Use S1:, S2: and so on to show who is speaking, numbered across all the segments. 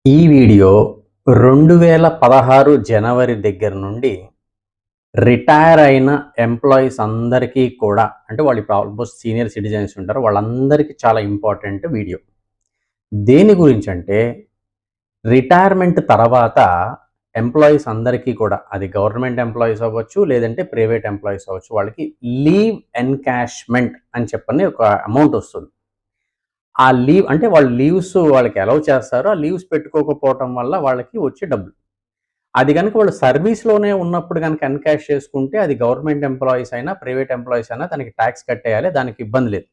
S1: ఈ వీడియో 2016 జనవరి దగ్గర నుండి రిటైర్ అయిన ఎంప్లాయీస్ అందరికీ కూడా అంటే వాళ్ళు ఇప్పుడు ఆల్మోస్ట్ సీనియర్ సిటిజన్స్ ఉంటారు. వాళ్ళందరికీ చాలా ఇంపార్టెంట్ వీడియో. దేని గురించంటే రిటైర్మెంట్ తర్వాత ఎంప్లాయీస్ అందరికీ కూడా అది గవర్నమెంట్ ఎంప్లాయీస్ అవ్వచ్చు, లేదంటే ప్రైవేట్ ఎంప్లాయీస్ అవ్వచ్చు. వాళ్ళకి లీవ్ ఎన్‌కాష్‌మెంట్ అని చెప్పని ఒక అమౌంట్ వస్తుంది. ఆ లీవ్ అంటే వాళ్ళు లీవ్స్ వాళ్ళకి అలౌ చేస్తారు. ఆ లీవ్స్ పెట్టుకోకపోవటం వల్ల వాళ్ళకి వచ్చే డబ్బులు. అది గనుక వాళ్ళు సర్వీస్‌లోనే ఉన్నప్పుడు గనుక ఎన్‌కాష్ చేసుకుంటే అది గవర్నమెంట్ ఎంప్లాయీస్ అయినా, ప్రైవేట్ ఎంప్లాయీస్ అయినా దానికి టాక్స్ కట్టేయాలి. దానికి ఇబ్బంది లేదు.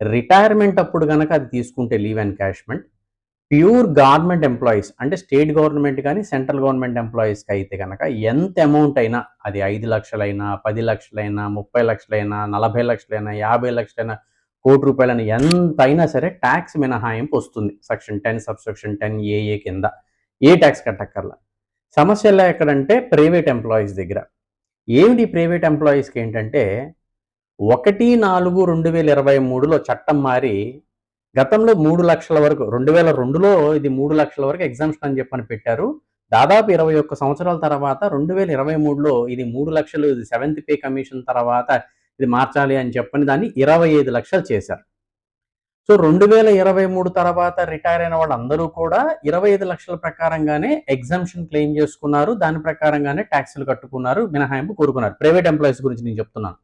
S1: రిటైర్మెంట్ అప్పుడు గనక అది తీసుకుంటే leave encashment pure government employees అంటే స్టేట్ గవర్నమెంట్ గాని, సెంట్రల్ గవర్నమెంట్ ఎంప్లాయీస్‌కి అయితే గనక ఎంత అమౌంట్ అయినా అది 5,00,000 10,00,000 30,00,000 40,00,000 50,00,000 కోటి రూపాయలని ఎంతైనా సరే టాక్స్ మినహాయింపు వస్తుంది. సెక్షన్ 10 సబ్‌సెక్షన్ 10 ఏఏ కింద. ఏ టాక్స్ కట్టక్కర్లా. సమస్యల్లో ఎక్కడంటే ప్రైవేట్ ఎంప్లాయీస్ దగ్గర. ఏమిటి ప్రైవేట్ ఎంప్లాయీస్‌కి ఏంటంటే 1/4/2023లో చట్టం మారి గతంలో 3,00,000 వరకు 2002లో ఇది 3,00,000 వరకు ఎగ్జామ్షన్ అని చెప్పని పెట్టారు. దాదాపు 21 సంవత్సరాల తర్వాత 2023లో ఇది 3,00,000 ఇది సెవెంత్ పే కమిషన్ తర్వాత ఇది మార్చాలి అని చెప్పని దాన్ని 25,00,000 చేశారు. సో 2023 తర్వాత రిటైర్ అయిన వాళ్ళందరూ కూడా 25,00,000 ప్రకారంగానే ఎగ్జంప్షన్ క్లెయిమ్ చేసుకున్నారు. దాని ప్రకారంగానే టాక్స్‌లు కట్టుకున్నారు. మినహాయింపు కోరుకున్నారు. ప్రైవేట్ ఎంప్లాయీస్ గురించి నేను చెప్తున్నాను.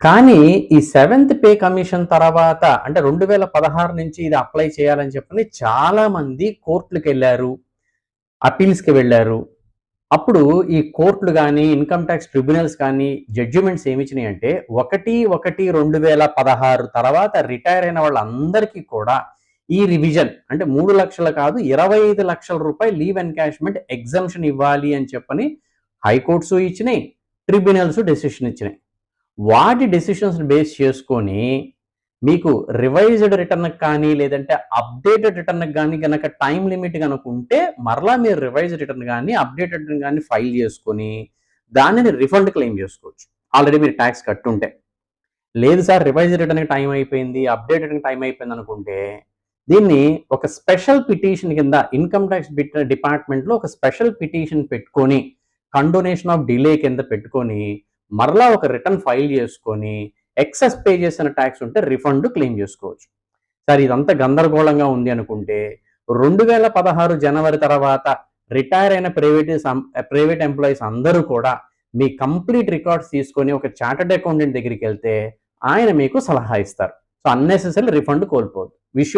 S1: కానీ ఈ సెవెంత్ పే కమిషన్ తర్వాత అంటే 2016 నుంచి ఇది అప్లై చేయాలని చెప్పని చాలామంది కోర్టులకెళ్లారు. అప్పీల్స్‌కి వెళ్లారు. అప్పుడు ఈ కోర్టులు గాని, ఇన్‌కమ్ టాక్స్ ట్రిబ్యునల్స్ కానీ జడ్జిమెంట్స్ ఏమిచ్చినాయంటే 1/1/2016 తర్వాత రిటైర్ అయిన వాళ్ళందరికీ కూడా ఈ రివిజన్ అంటే 3,00,000 కాదు 25,00,000 రూపాయలు లీవ్ ఎన్‌కాష్‌మెంట్ ఎగ్జంప్షన్ ఇవ్వాలి అని చెప్పని హైకోర్ట్స్ ఇచ్చినాయి. ట్రిబ్యునల్స్ డెసిషన్ ఇచ్చినాయి. వాటి డెసిషన్స్‌ని బేస్ చేసుకొని మీకు రివైజ్డ్ రిటర్న్‌కి కానీ, లేదంటే అప్డేటెడ్ రిటర్న్‌కి గాని గనక టైమ్ లిమిట్ గనుకుంటే, మరలా మీరు రివైజ్డ్ రిటర్న్ గాని, అప్డేటెడ్ రిటర్న్ గాని ఫైల్ చేసుకొని, దానిని రిఫండ్ క్లెయిమ్ చేసుకోవచ్చు. ఆల్రెడీ మీరు టాక్స్ కట్టుంటే. లేదు సార్ రివైజ్డ్ రిటర్న్‌కి టైమ్ అయిపోయింది, అప్డేటెడ్‌కి టైమ్ అయిపోయిందనుకుంటే, దీన్ని ఒక స్పెషల్ పిటిషన్ కింద ఇన్‌కమ్ టాక్స్ డిపార్ట్‌మెంట్‌లో ఒక స్పెషల్ పిటిషన్ పెట్టుకొని, కండోనేషన్ ఆఫ్ డిలే కింద పెట్టుకొని, మరలా ఒక రిటర్న్ ఫైల్ చేసుకొని, ఎక్సెస్ పే చేసిన టాక్స్ ఉంటే రిఫండ్ క్లెయిమ్ చేసుకోవచ్చు. సార్ ఇదంతా గందరగోళంగా ఉంది అనుకుంటే 2016 జనవరి తర్వాత రిటైర్ అయిన ప్రైవేట్ ఎంప్లాయీస్ అందరూ కూడా మీ కంప్లీట్ రికార్డ్స్ తీసుకొని ఒక చార్టర్డ్ అకౌంటెంట్ దగ్గరికెళ్తే ఆయన మీకు సలహా ఇస్తారు. సో అన్నెసెసరీ రిఫండ్ కోల్పోవద్దు. Wish you